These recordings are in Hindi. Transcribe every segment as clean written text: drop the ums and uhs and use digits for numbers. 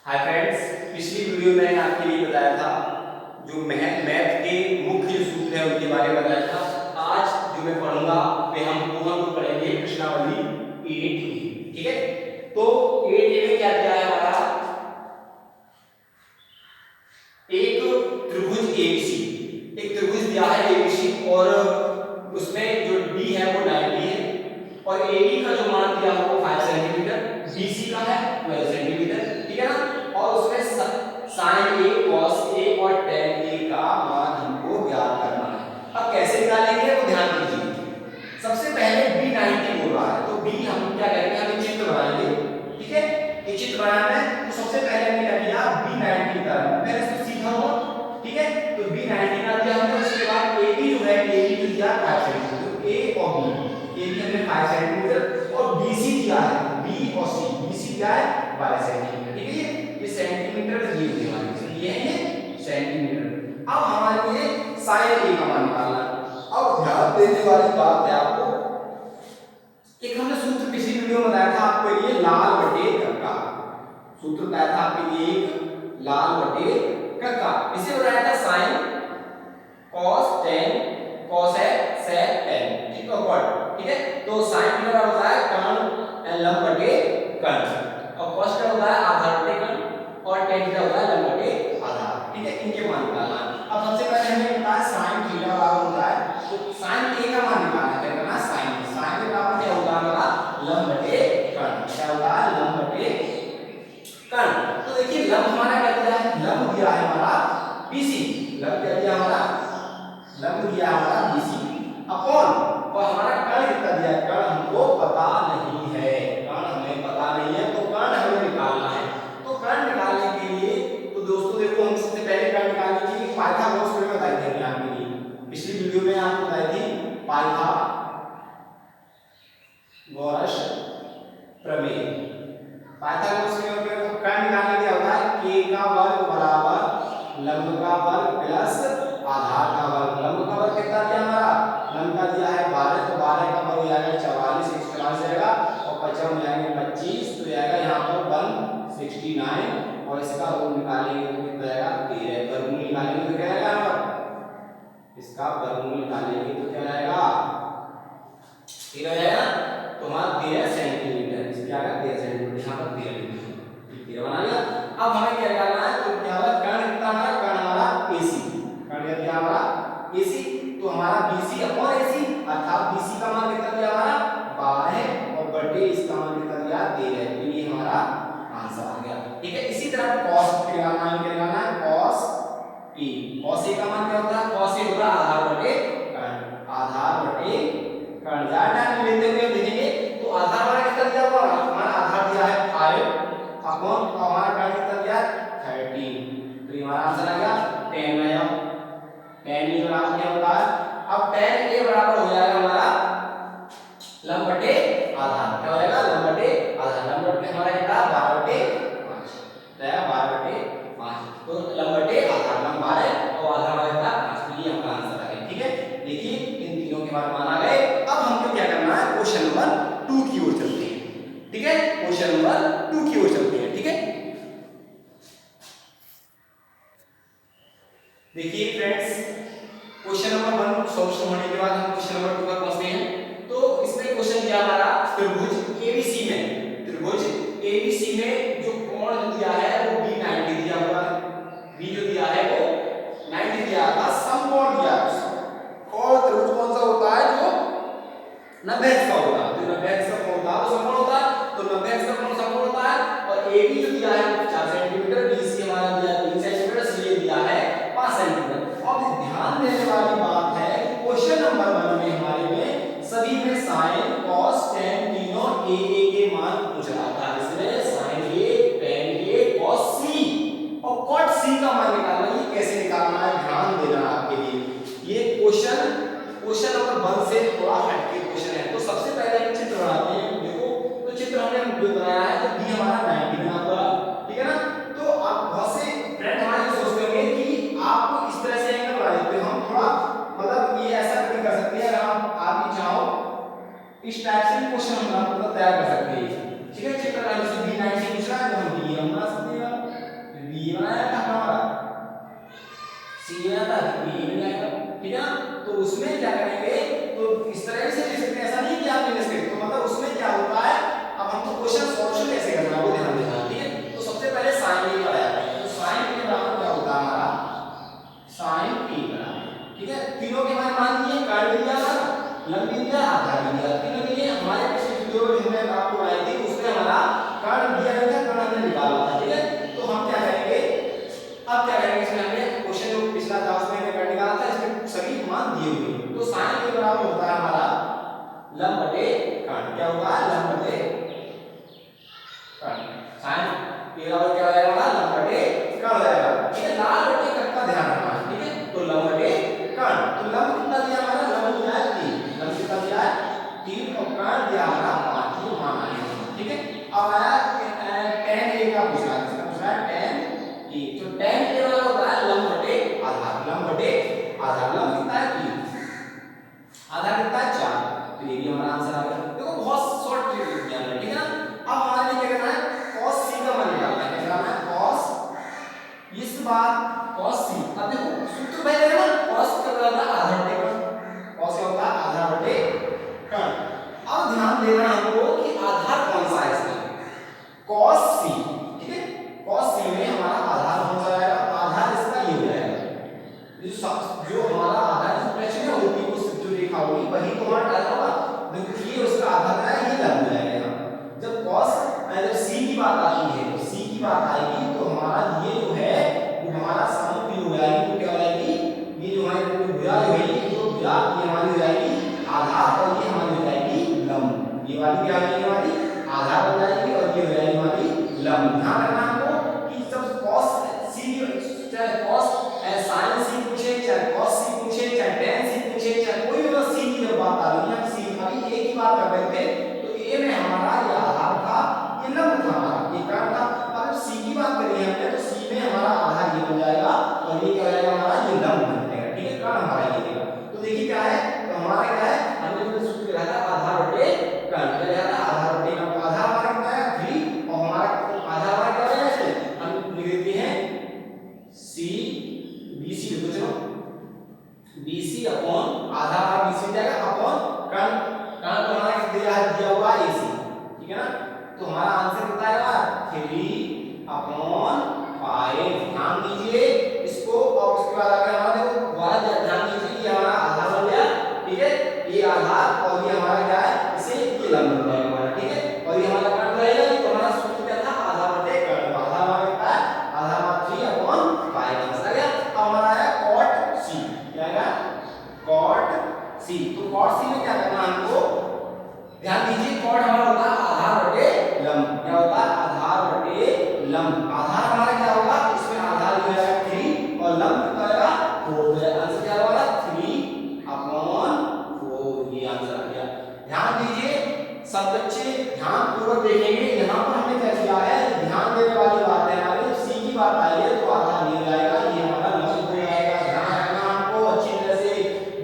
हाय फ्रेंड्स, पिछली वीडियो में मैंने आपके लिए बताया था जो मैथ के मुख्य जो सूत्र है उनके बारे में बताया था। आज जो मैं पढ़ूंगा वे हम लोग पढ़ेंगे प्रश्नावली 8 ठीक है। तो 8 में क्या दिया है हमारा, एक त्रिभुज एबीसी, एक त्रिभुज दिया है एबीसी और उसमें जो डी है वो 90 है और एबी का जो मान दिया है वो 5 सेंटीमीटर, बीसी का है 12 सेंटीमीटर, ठीक है ना। और उसमें साइन ए, कॉस ए और टेन ए का मान हमको ज्ञात करना है। अब कैसे निकालेंगे वो ध्यान दीजिए। सबसे पहले B90 बोल रहा है तो B हम क्या करेंगे, हम एक चित्र बनाएंगे, ठीक है। एक चित्र बनाना है तो सबसे पहले हमने क्या किया, B90 का मैंने इसको सीखा हुआ, ठीक है। तो B90 का दिया हमने, उसके बाद AB जो है AB को दिया 5 सेंटीमीटर, A और B, AB हमने 5 सेंटीमीटर और BC दिया है, B और C, BC दिया है 12 सेंटीमीटर, ठीक है। ये सेंटीमीटर ये होने वाले ये है ये सेंटीमीटर। अब हमारे लिए साइन A का मान निकालना है। अब ध्यान देने वाली बात है आपको, एक हमने सूत्र पिछली वीडियो में बताया था आपके लिए लाल बटे कक्का, सूत्र बताया था आपके लिए एक लाल बटे कक्का। इसे बताया था साइन cos tan, cos है sec tan, ठीक है कॉट, ठीक है। तो साइन का होता है कर्ण लंब बटे कर्ण और cos का होता है आधार बटे कर्ण और tan का होता है लंब बटे आधार, ठीक है। इनके मान निकालना है। अब सबसे पहले हमें पता है sin थीटा बराबर होता है, तो sin a का मान निकालना है, क्या करना है sin के बराबर क्या होगा हमारा लंब बटे कर्ण, क्या होगा लंब बटे कर्ण। तो देखिए लंब हमारा क्या दिया है, लंब दिया है हमारा BC, लंब क्या दिया हमारा, लंब दिया हमारा BC अपॉन और हमारा कर्ण कितना दिया है, कर्ण हमको पता नहीं है, कर्ण हमें पता नहीं है तो कर्ण हमें निकालना है। तो कर्ण निकालने के लिए तो दोस्तों देखो हम सबसे पहले कर्ण निकालने के लिए पाइथागोरस प्रमेय बताई थी हमने आपके लिए, पिछली वीडियो में आपको बताई थी पाइथागोरस प्रमेय। पाइथागोरस प्रमेय में कर्ण निकालने के लिए होता है k का वर्ग बराबर लंब का वर्ग प्लस आधार का वर्ग। लंब का वर्ग कितना दिया हमारा, लंब का दिया है 12, तो 12 का वर्ग हो जाएगा 44, 144 जाएगा और 55 हो जाएंगे 25, तो जाएगा यहाँ पर 169 और इसका वर्ग निकालेंगे तो कितना जाएगा 13, वर्गमूल निकालेंगे तो क्या आएगा यहाँ पर, इसका वर्गमूल निकालेंगे तो क्या आएगा 13 जाएगा, तो हमारा 13 सेंटीमीटर, इसके आएगा 13 सेंटीमीटर, यहाँ पर 13 बना लिया। अब हमें क्या करना है, तो क्या होगा कर्ण कितना हमारा, कर्ण हमारा AC, कर्ण दिया हमारा AC, तो हमारा BC अपॉन AC अर्थात BC का मान कितना दिया हमारा 12 और बटे इसका मान कितना दिया 13, तो ये हमारा आंसर आ गया, ठीक है। इसी तरह cos का निकालना है cos A, cos A का मान क्या होता है, cos A होता है आधार बटे कर्ण, आधार बटे कर्ण। ज्यादा टाइम लेते हुए देखेंगे तो आधार हमारा कितना दिया हुआ, हमारा आधार दिया है 5 अपॉन हमारा कर्ण कितना दिया 13, तो ये हमारा आंसर आ गया 10 में। अब tan ए बराबर क्या होता है, अब tan ए बराबर हो जाएगा हमारा लंब बटे आधार, क्या हो जाएगा लंब बटे आधार, लंब बटे हमारा कितना 12 बटे 5, तो है 12 बटे 5, तो लंब बटे आधार, लंब 12 और आधार हमारा कितना 5, तो ये हमारा आंसर आ गया, ठीक है। देखिए इन तीनों के बाद मान आ गए। अब हमको क्या करना है, क्वेश्चन नंबर 2 की ओर चलते हैं, ठीक है। क्वेश्चन नंबर 2 की ओर चलते हैं, ठीक है। देखिए फ्रेंड्स, क्वेश्चन नंबर 1 सॉल्यूशन होने के बाद हम क्वेश्चन नंबर 2 पर पहुंचते हैं। तो इसमें क्वेश्चन दिया हमारा त्रिभुज ABC में, त्रिभुज ABC में जो कोण दिया है वो B90 दिया हुआ है, B जो दिया है वो 90 दिया था, समकोण दिया है। और त्रिभुज कौन सा होता है, जो 90 का होता है, जो 90 का कोण होता है वो समकोण होता है, तो 90 का कोण समकोण होता है। और AB जो दिया है 4 सेंटीमीटर, BC हमारा दिया 3 सेंटीमीटर, CA दिया है 5 सेंटीमीटर। अब ध्यान देने वाली बात है कि क्वेश्चन नंबर 1 में हमारे में सभी में sin cos tan तीनों a के मान पूछ रहा था, इसमें sin a tan a cos c और cot c का मान निकालना, ये कैसे निकालना है ध्यान देना आपके लिए। ये क्वेश्चन नंबर 1 से थोड़ा हटके क्वेश्चन है, तो सबसे पहले हम चित्र बनाते हैं। देखो तो चित्र हमने जो बनाया है तो b हमारा 90 बना हुआ, ठीक है ना। तो आप बहुत से फ्रेंड हमारे सोचते होंगे कि आप इस तरह से एंगल बना देते हो, हम थोड़ा मतलब ये ऐसा भी कर सकते हैं, अगर आप भी चाहो इस टाइप से क्वेश्चन हम मतलब तैयार कर सकते हैं, ठीक है। चित्र बनाने से B90 पूछ रहा है तो हम B बना सकते हैं, ये बराबर क्या हो जाएगा हमारा लंब बटे कर्ण हो जाएगा। ठीक है, लाल बटे कर्ण का ध्यान रखना। ठीक है, तो लंब बटे कर्ण, तो लंब कितना दिया हमारा, लंब दिया है 3, लंब कितना दिया है 3 और कर्ण दिया हमारा 5, ये मान आया। ठीक है, अब आया tan a का पूछा है, इसका पूछा है tan a, तो tan a वाला होता है लंब बटे आधार, लंब बटे आधार, लंब कितना है 3, आधार कितना है 4, तो ये भी हमारा आंसर आ गया। देखो बहुत शॉर्ट ट्रिक लिखना है। ठीक है ना, अब हमारे लिए क्या करना है, cos c का मान निकालना है। क्या करना है, cos, इस बार cos c, अब देखो सूत्र पहले है ना, cos का क्या होता है आधा बटे कर्ण, cos क्या होता है आधा बटे कर्ण। अब ध्यान देना हमको कि आधार कौन सा है इसमें, cos c। ठीक है, cos c में हमारा आधार कौन सा आएगा, आधार इसका ये हो जाएगा, जो हमारा आधार इस प्रश्न में होती है वो जो लिखा होगी वही तो हमारा डाला होगा। देखो ये उसका आधार है, ये लंब हो जाएगा। जब cos, जब c की बात आती है, तो c की बात आएगी तो हमारा ये जो है वो हमारा समकोण हो जाएगी, तो क्या हो जाएगी, ये जो हमारी भुजा जो है, ये जो भुजा ये हमारी हो जाएगी आधार और ये हमारी हो जाएगी लंब, ये वाली क्या हो जाएगी हमारी आधार हो जाएगी और ये हो जाएगी हमारी लंब। ध्यान रखना हमको कि जब cos c, चाहे cos sin c पूछे, चाहे cos c पूछे, चाहे tan c पूछे, चाहे कोई भी c की जब बात आ रही है, c खाली a की बात कर रहे थे, तो a में हमारा ये आधार था, ये लंब था हमारा, ये कर्ण था। अब जब c की बात करी है हमने, तो c में हमारा आधार ये बन जाएगा और ये क्या हो जाएगा हमारा, ये लंब बन जाएगा। ठीक है, कर्ण हमारा ये देगा। तो देखिए क्या है, तो हमारा क्या है, हमने जो सूत्र लिखा था आधार बटे कर्ण, क्या लिखा था आधार बटे कर्ण, आधार हमारा कितना है 3 और हमारा आधार हमारा क्या है, इसमें हम लिख देते हैं c BC, लिखो चलो BC अपॉन आधा भाग BC जाएगा अपॉन कर्ण, कर्ण तो हमारा कितना दिया हुआ है AC। ठीक है ना, तो हमारा आंसर कितना आएगा 3 अपॉन 5। ध्यान दीजिए इसको, और उसके बाद आगे हमारा देखो दोबारा ध्यान दीजिए, ये हमारा आधार बन गया। ठीक है, ये आधार और ये हमारा क्या है, इसे ये लंब बन जाएगा हमारा। ठीक है, और ये हमारा कर्ण रहेगा, तो हमारा सूत्र क्या था आधा बटे कर्ण, आधा हमारा कितना है, आधा हमारा 3 अपॉन 5 आंसर आ गया। अब हमारा आया cot c, क्या आएगा cot c, तो cot c में क्या करना है हमको, ध्यान दीजिए cot हमारा होता है आधार बटे लंब, क्या होता है आधार बटे लंब, आधार हमारा क्या होगा, इसमें आधार हो जाएगा 3 और लंब कितना आएगा 4, तो आंसर क्या होगा 3 अपॉन 4, ये आंसर आ गया। ध्यान दीजिए सब बच्चे ध्यान पूर्वक देखेंगे, यहाँ पर हमने क्या किया है, ध्यान देने वाली बात है हमारी, c की बात आई है तो आधार ये जाएगा, ये हमारा लंब हो जाएगा। ध्यान रखना हमको अच्छी तरह से,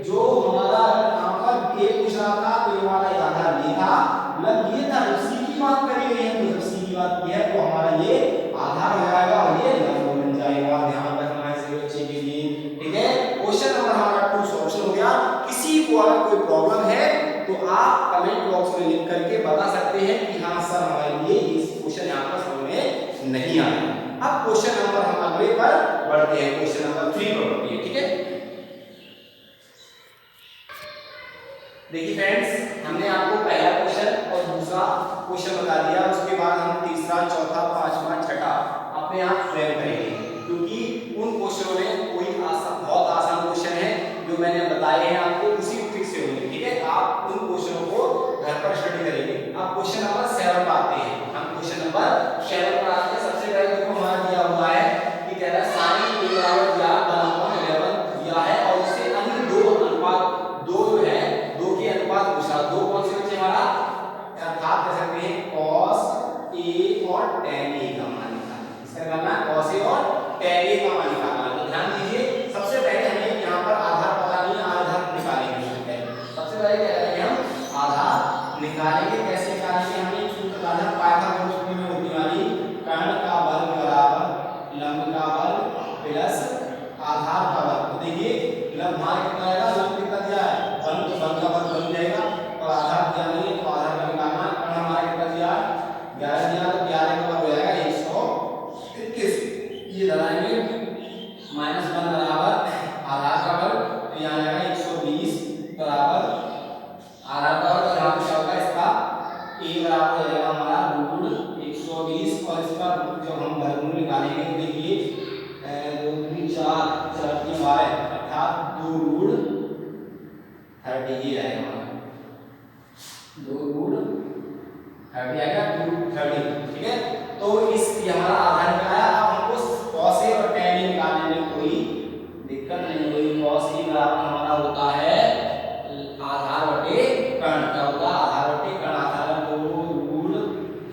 जो हमारा यहाँ पर a पूछ रहा था तो ये हमारा आधार ये था, मतलब ये था, जब c की बात करी गई है तो जब c की बात की है तो हमारा ये आधार हो जाएगा और ये लंब बन जाएगा। ध्यान रखना है इस बच्चे के लिए। ठीक है, क्वेश्चन नंबर हमारा 2 सॉल्यूशन हो गया। किसी को अगर कोई प्रॉब्लम है तो आप कमेंट बॉक्स में लिख करके बता सकते हैं कि हाँ सर हमारे लिए इस क्वेश्चन यहाँ पर समझ में नहीं आया। अब क्वेश्चन नंबर हम अगले पर बढ़ते हैं, क्वेश्चन नंबर 3 पर बढ़ते हैं। ठीक है, देखिए फ्रेंड्स, हमने आपको पहला क्वेश्चन और दूसरा क्वेश्चन बता दिया, उसके बाद हम तीसरा, चौथा, पांचवा, छठा अपने आप स्वयं करेंगे, क्योंकि उन क्वेश्चनों में कोई बहुत आसान क्वेश्चन है जो मैंने बताए हैं आपको, उसी ट्रिक से होंगे। ठीक है, आप उन क्वेश्चनों को घर पर स्टडी करेंगे। अब क्वेश्चन नंबर 7 पर आते हैं, हम क्वेश्चन नंबर 7 पर आते हैं। सबसे पहले देखो हमारा दिया हुआ है कि कह रहा है sin a बराबर दिया 1/11 दिया है और इससे अन्य दो अनुपात, दो जो है दो के अनुपात पूछा, दो कौन से बच्चे हमारा, अर्थात कह सकते हैं cos a और tan a का मान निकालना, इसका करना है cos a और tan a का मान निकालना। तो ध्यान दीजिए, सबसे पहले हमें यहाँ पर आधार पता नहीं, आधार निकालेंगे। सबसे पहले क्या करेंगे, हम आधार निकालेंगे। कैसे निकालेंगे, हमें सूत्र आधार पाइथागोरस सूत्र में होती वाली कर्ण का वर्ग बराबर लंब का वर्ग प्लस आधार का वर्ग। तो देखिए लंब हमारा कितना आएगा, लंब कितना दिया है 1, तो 1 का वर्ग बन जाएगा और आधार दिया नहीं है तो आधार का निकालना है। कर्ण हमारा कितना दिया 11 दिया, तो 11 का वर्ग हो जाएगा 121, ये लगाएंगे -1 बराबर आधार का वर्ग, तो यहाँ आएगा 120 बराबर आधार का वर्ग, यहाँ पे क्या होगा इसका a बराबर हो जाएगा हमारा रूट 120 और इसका जब हम वर्गमूल निकालेंगे तो देखिए 2 3 4 4 3 12 अर्थात 2 रूट 30 ये आएगा हमारा, 2 रूट 30 आएगा, 2 रूट 30। ठीक है, तो इस ये हमारा आधार निकला। अब हमको cos A और tan A निकालने में कोई दिक्कत नहीं हुई। cos A बराबर हमारा होता है आधार बटे कर्ण। क्या होगा? आधार बटे कर्ण। आधार 2 रूट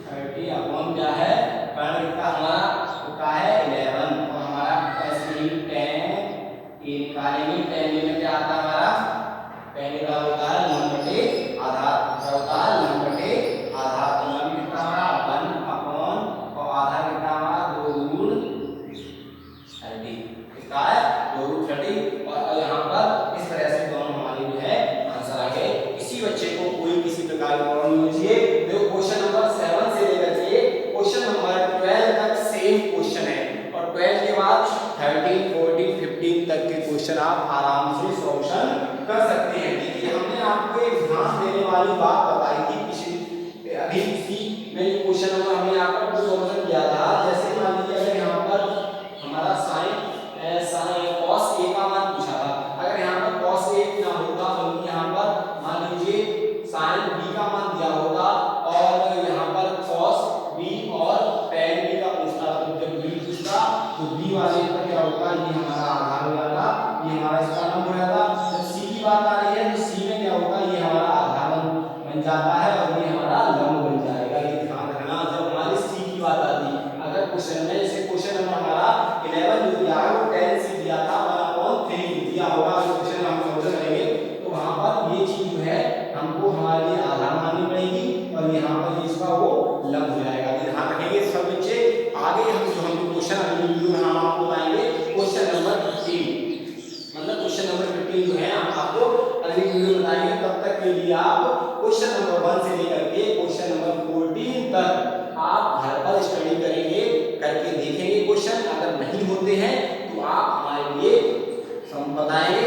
30 अपॉन क्या है कर्ण कितना हमारा होता है 11। और हमारा ऐसे ही tan A निकालेंगे। tan A में क्या आता है हमारा? tan A का होता है लंब बटे आधार। क्या होता है? लंब बटे आधार। तो लंब कितना हमारा 1 अपॉन और आधार कितना हमारा 2 रूट 30। कितना है? 2 रूट 30। और यहाँ पर इस तरह से दोनों हमारे जो है आंसर आ गए। किसी बच्चे को कोई किसी प्रकार की प्रॉब्लम नहीं चाहिए। देखो क्वेश्चन नंबर 7 से लेकर के क्वेश्चन नंबर 12 तक सेम क्वेश्चन है। और 12 के बाद 13, 14, 15 तक के क्वेश्चन आप आराम से सॉल्यूशन कर सकते हैं। देखिए हमने आपको एक ध्यान देने वाली बात बताई थी पिछली अभी इसी में क्वेश्चन नंबर हमने यहाँ पर सॉल्यूशन किया था। जैसे मान लीजिए अगर यहाँ पर हमारा cos A का मान पूछा था। अगर यहाँ पर cos A ना होता बल्कि यहाँ पर मान लीजिए sin B का मान दिया होता और यहाँ पर cos B और tan B का पूछता। तो जब B पूछता तो B वाले पर क्या होगा? ये हमारा आधार हो जाता, ये हमारा इसका लंब हो जाता। जब C की बात आ रही है तो C में क्या होगा? ये हमारा आधार बन जाता है और ये हमारा लंब बन जाएगा। ये ध्यान रखना जब हमारी C की बात आती है। अगर क्वेश्चन में जैसे क्वेश्चन नंबर हमारा 11 जो दिया है वो tan C दिया था 1/3 दिया होगा। अगर क्वेश्चन हम सॉल्व करेंगे तो वहां पर ये चीज जो है हमको हमारे लिए आधार माननी पड़ेगी और यहाँ पर इसका वो लंब हो जाएगा। ये ध्यान रखेंगे सब बच्चे। आगे हम क्वेश्चन अगली वीडियो में हम आपको बताएंगे क्वेश्चन नंबर 15। मतलब क्वेश्चन नंबर 15 जो है हम आपको अगली वीडियो में बताएंगे। तब तक के लिए आप क्वेश्चन नंबर 1 से लेकर के क्वेश्चन नंबर 14 तक आप घर पर स्टडी करेंगे, करके देखेंगे क्वेश्चन। अगर नहीं होते हैं तो आप हमारे लिए बताएंगे